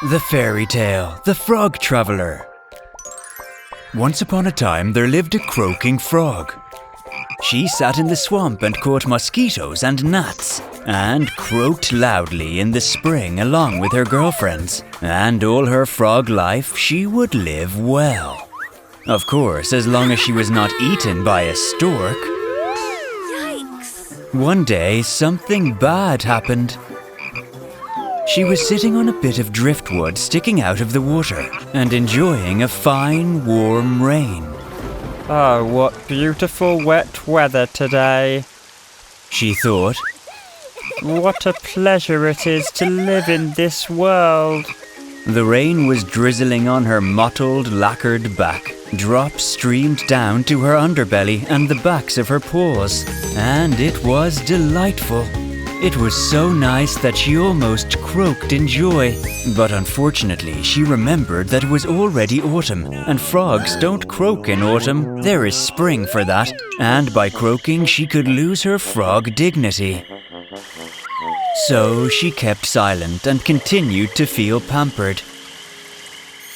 The Fairy Tale, The Frog Traveler. Once upon a time there lived a croaking frog. She sat in the swamp and caught mosquitoes and gnats, and croaked loudly in the spring along with her girlfriends, and all her frog life she would live well. Of course, as long as she was not eaten by a stork. Yikes! One day, something bad happened. She was sitting on a bit of driftwood sticking out of the water and enjoying a fine, warm rain. Oh, what beautiful wet weather today. She thought. What a pleasure it is to live in this world. The rain was drizzling on her mottled, lacquered back. Drops streamed down to her underbelly and the backs of her paws, and it was delightful. It was so nice that she almost croaked in joy. But unfortunately, she remembered that it was already autumn, and frogs don't croak in autumn. There is spring for that, and by croaking she could lose her frog dignity. So she kept silent and continued to feel pampered.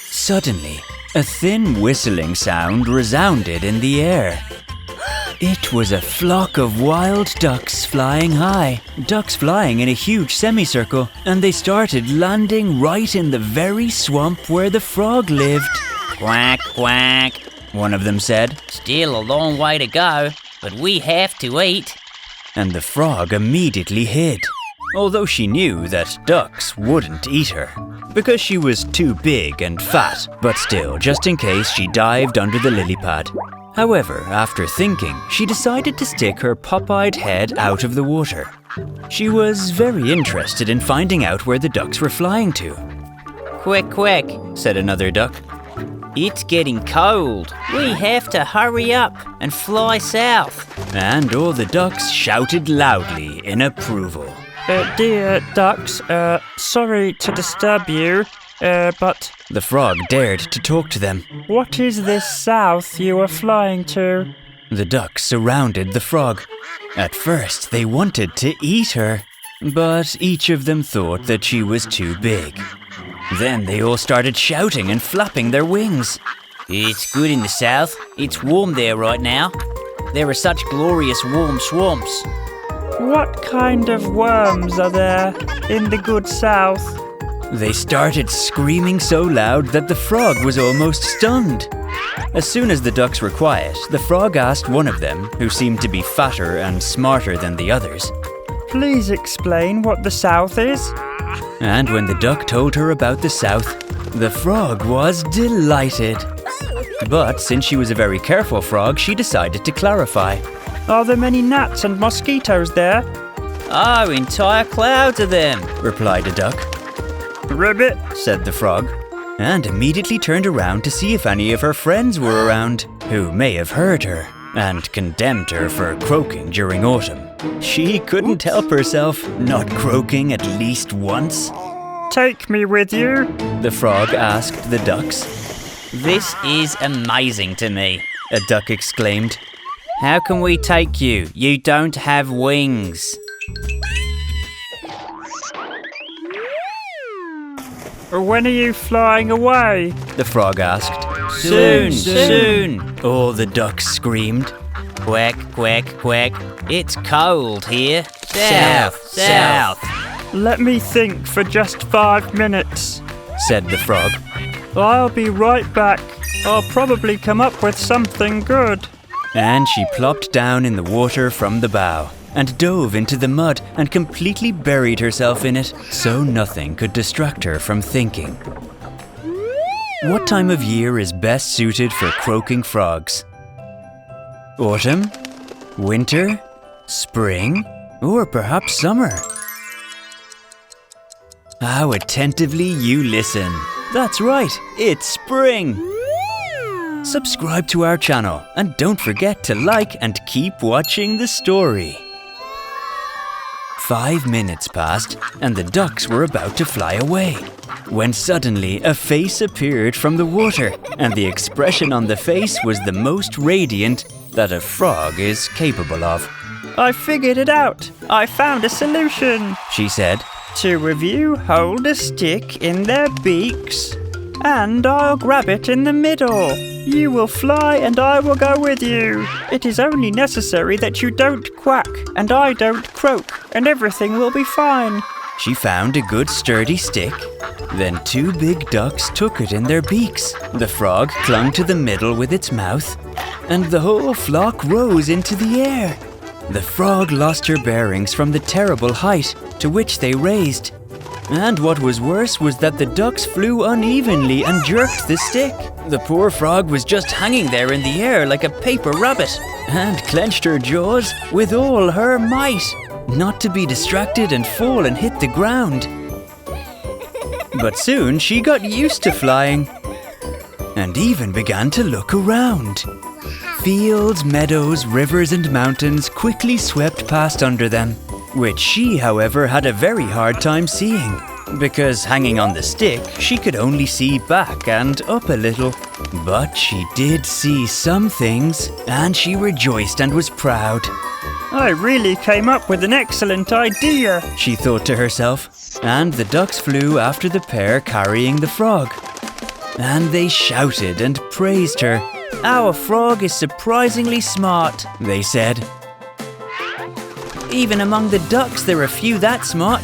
Suddenly, a thin whistling sound resounded in the air. It was a flock of wild ducks flying high, ducks flying in a huge semicircle, and they started landing right in the very swamp where the frog lived. Quack, quack, one of them said. Still a long way to go, but we have to eat. And the frog immediately hid, although she knew that ducks wouldn't eat her, because she was too big and fat, but still, just in case, she dived under the lily pad. However, after thinking, she decided to stick her pop-eyed head out of the water. She was very interested in finding out where the ducks were flying to. Quick, quick, said another duck. It's getting cold. We have to hurry up and fly south. And all the ducks shouted loudly in approval. Dear ducks, sorry to disturb you, but... The frog dared to talk to them. What is this south you are flying to? The ducks surrounded the frog. At first, they wanted to eat her, but each of them thought that she was too big. Then they all started shouting and flapping their wings. It's good in the south. It's warm there right now. There are such glorious warm swamps. What kind of worms are there in the good south? They started screaming so loud that the frog was almost stunned. As soon as the ducks were quiet, the frog asked one of them, who seemed to be fatter and smarter than the others, Please explain what the south is. And when the duck told her about the south, the frog was delighted. But since she was a very careful frog, she decided to clarify. Are there many gnats and mosquitoes there? Oh, entire clouds of them, replied a duck. Ribbit, said the frog, and immediately turned around to see if any of her friends were around, who may have heard her and condemned her for croaking during autumn. She couldn't help herself, not croaking at least once. Take me with you, the frog asked the ducks. This is amazing to me, a duck exclaimed. How can we take you? You don't have wings. When are you flying away? The frog asked. Soon. All the ducks screamed. Quack, quack, quack. It's cold here. South. Let me think for just 5 minutes, said the frog. I'll be right back. I'll probably come up with something good. And she plopped down in the water from the bow and dove into the mud and completely buried herself in it so nothing could distract her from thinking. What time of year is best suited for croaking frogs? Autumn? Winter? Spring? Or perhaps summer? How attentively you listen. That's right, it's spring! Subscribe to our channel and don't forget to like and keep watching the story. 5 minutes passed and the ducks were about to fly away, when suddenly a face appeared from the water, and the expression on the face was the most radiant that a frog is capable of. I figured it out. I found a solution, she said. 2 of you hold a stick in their beaks, and I'll grab it in the middle. You will fly and I will go with you. It is only necessary that you don't quack and I don't croak, and everything will be fine." She found a good sturdy stick. Then 2 big ducks took it in their beaks. The frog clung to the middle with its mouth, and the whole flock rose into the air. The frog lost her bearings from the terrible height to which they raised. And what was worse was that the ducks flew unevenly and jerked the stick. The poor frog was just hanging there in the air like a paper rabbit, and clenched her jaws with all her might, not to be distracted and fall and hit the ground. But soon she got used to flying, and even began to look around. Fields, meadows, rivers and mountains quickly swept past under them, which she, however, had a very hard time seeing, because hanging on the stick, she could only see back and up a little. But she did see some things, and she rejoiced and was proud. "I really came up with an excellent idea," she thought to herself, and the ducks flew after the pair carrying the frog. And they shouted and praised her. "Our frog is surprisingly smart," they said. "Even among the ducks there are few that smart."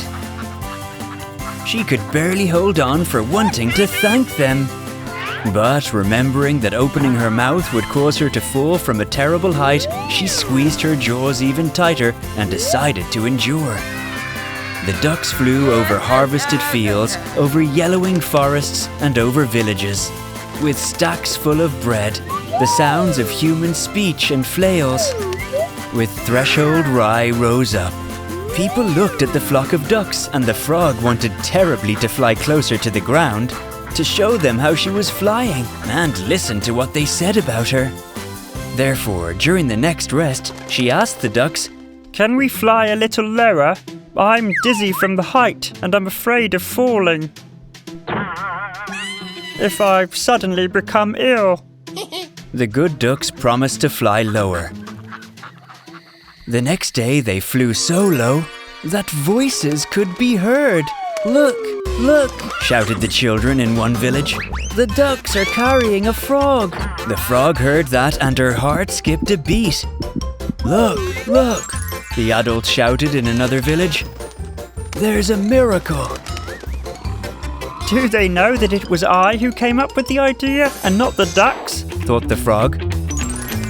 She could barely hold on for wanting to thank them. But remembering that opening her mouth would cause her to fall from a terrible height, she squeezed her jaws even tighter and decided to endure. The ducks flew over harvested fields, over yellowing forests, and over villages. With stacks full of bread, the sounds of human speech and flails. With threshold rye rose up. People looked at the flock of ducks, and the frog wanted terribly to fly closer to the ground, to show them how she was flying, and listen to what they said about her. Therefore, during the next rest, she asked the ducks, "Can we fly a little lower? I'm dizzy from the height, and I'm afraid of falling. If I suddenly become ill." The good ducks promised to fly lower. The next day they flew so low that voices could be heard. "Look, look," shouted the children in one village. "The ducks are carrying a frog." The frog heard that and her heart skipped a beat. "Look, look," the adults shouted in another village. "There's a miracle." "Do they know that it was I who came up with the idea and not the ducks?" thought the frog.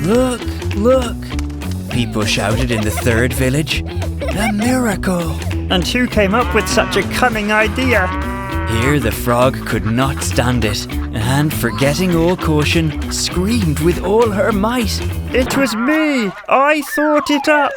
"Look, look," people shouted in the third village. "A miracle." "And who came up with such a cunning idea?" Here the frog could not stand it, and forgetting all caution, screamed with all her might. "It was me! I thought it up!"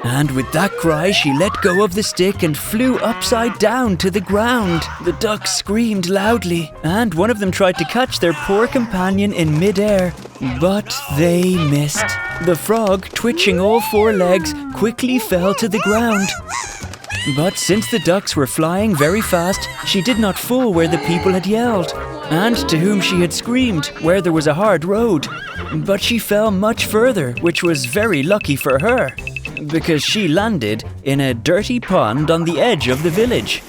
And with that cry she let go of the stick and flew upside down to the ground. The ducks screamed loudly, and one of them tried to catch their poor companion in mid-air, but they missed. The frog, twitching all 4 legs, quickly fell to the ground. But since the ducks were flying very fast, she did not fall where the people had yelled, and to whom she had screamed, where there was a hard road. But she fell much further, which was very lucky for her, because she landed in a dirty pond on the edge of the village.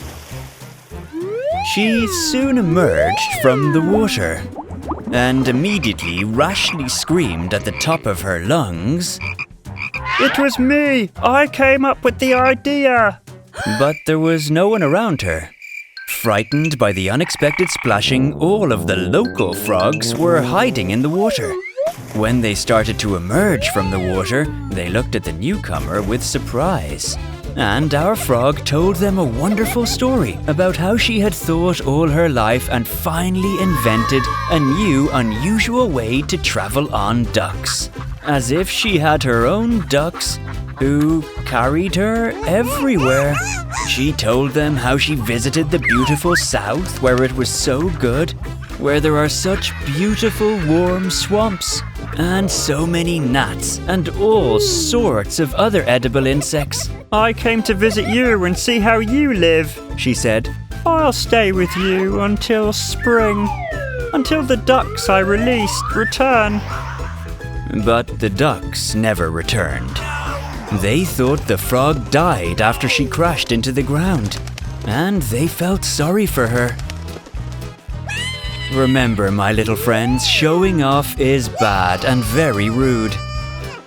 She soon emerged from the water, and immediately rashly screamed at the top of her lungs, "It was me! I came up with the idea!" But there was no one around her. Frightened by the unexpected splashing, all of the local frogs were hiding in the water. When they started to emerge from the water, they looked at the newcomer with surprise. And our frog told them a wonderful story about how she had thought all her life and finally invented a new, unusual way to travel on ducks. As if she had her own ducks who carried her everywhere. She told them how she visited the beautiful South, where it was so good, where there are such beautiful warm swamps, and so many gnats, and all sorts of other edible insects. "I came to visit you and see how you live," she said. "I'll stay with you until spring, until the ducks I released return." But the ducks never returned. They thought the frog died after she crashed into the ground. and they felt sorry for her. Remember, my little friends, showing off is bad and very rude.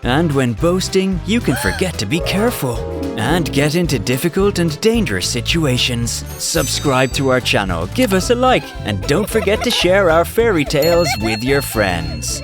And when boasting, you can forget to be careful and get into difficult and dangerous situations. Subscribe to our channel, give us a like, and don't forget to share our fairy tales with your friends.